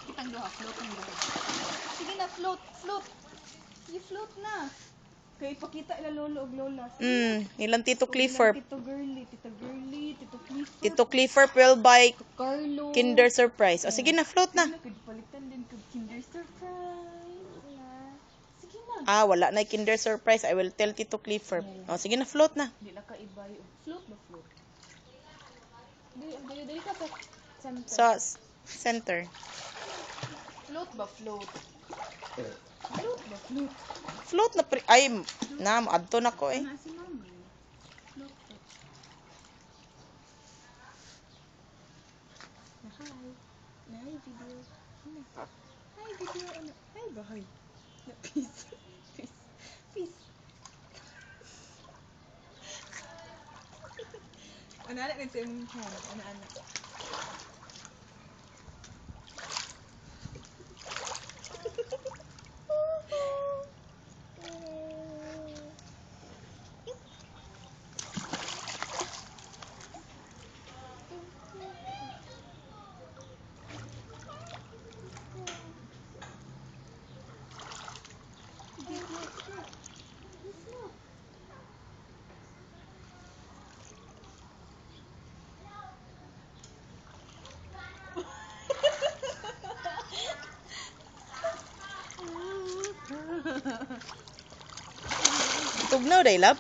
Kitang duha, float ang duha. Sige na, float, float. Sige, float na. Kaya ipakita ila lolo og lola. Nilang Tito Clifford. Tito Girly, Tito Clifford. Tito Clifford will buy Carlo. Kinder Surprise. O, sige na, float na. Sige na, palitan din kag Kinder Surprise. Sige na. Ah, wala na yung Kinder Surprise. I will tell Tito Clifford. O, sige na, float na. Hindi na kaibay. Float ba float? Dili ka sa center. So, center. Float ba float? Float ba float? Float na, ay, adto na ko eh. Ana si mama. Float ba? Hi video. Hi video. Ano? Hi ba? Hi. Peace. Peace. Peace. Ana na sa imong hand. Ana. Tugnaw, day, love.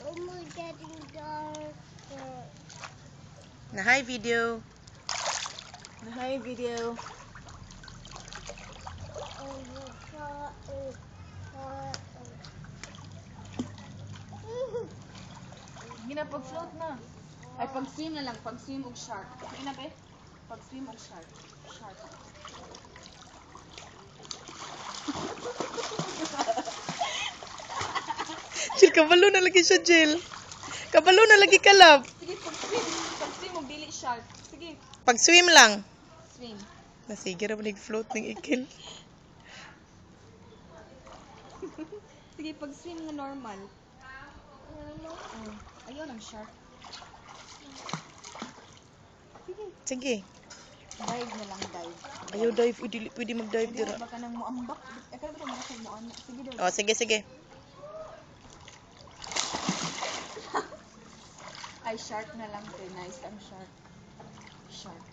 Oh my getting darker. Na hi video. Hi video. Oh, Sige na, pag-float na. Ay, pag-swim na lang. Pag-swim og shark. Sige na, be? Pag-swim og shark. Shark. Jill, kabalo na lagi siya, Jill. Kabalo na lagi ka, love. Sige, pag-swim. Pag-swim og dili shark. Sige. Pag-swim lang. Swim. Sige ra float ng ikil. Sige, pag-swim nga normal. Ayaw ng shark. Sige. Sige. Dive na lang, dive. Ayaw dive. Pwede mag-dive Hindi, dira. baka nang muambak. Ikaw ba mo kasi muambak? Sige daw. O, sige. Ay, shark na lang. Te. Nice ang shark. Shark.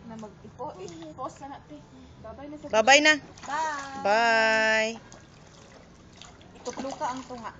Na mag-pause na natin. Bye-bye na sa Bye-bye na. Bye! Bye. Itutlo ka ang tunga.